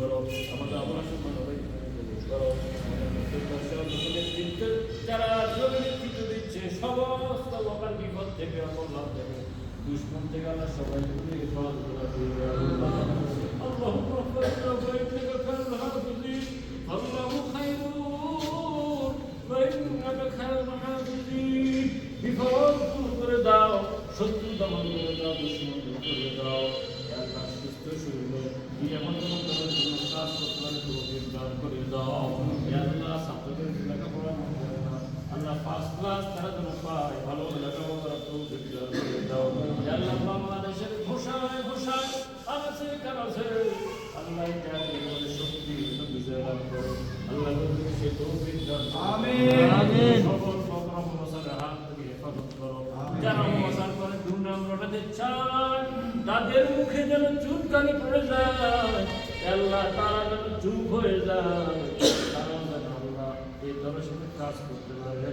করো, আমাদের অপারেশন করো, নেতৃত্ব যারা যোগ নেতৃত্ব দিচ্ছে সমস্ত লোকাল বিপদ থেকে অপলাভ থেকে দুশ্মন থেকে আমরা সবাই হেফাজত করে দিই। اللهم اغفر فإنك خير الحافظين الله خير فإنك خير الحافظين বিপদ দূর করে দাও, শত্রু দমন করে দাও, দুশ্মন দূর করে দাও। আল্লাহ সুস্থ শরীরে জীবন করার জন্য কাজ করতে পারে তৌফিক দান করে দাও। আল্লাহ ছাত্রদের লেখাপড়া করে দাও, আল্লাহ ফার্স্ট ক্লাস তারা যেন পায়, ভালো লেখাপড়া করার তৌফিক দান করে দাও। আল্লাহ বাংলাদেশের ঘোষায় ঘোষায় আছে কাছে আল্লাহ শক্তি বিজয় লাভ করো, আল্লাহ সে তৌফিক দান আমিন আমিন। সকল প্রোগ্রাম মশার হাত থেকে হেফাজত করো, যারা মশার করে দুর্নাম রটাতে চায় তাদের মুখে যেন চুনকানি পড়ে যায়, আল্লাহ তারা যেন চুপ হয়ে যায়, তারা যেন আল্লাহ এই দলের সাথে কাজ করতে পারে।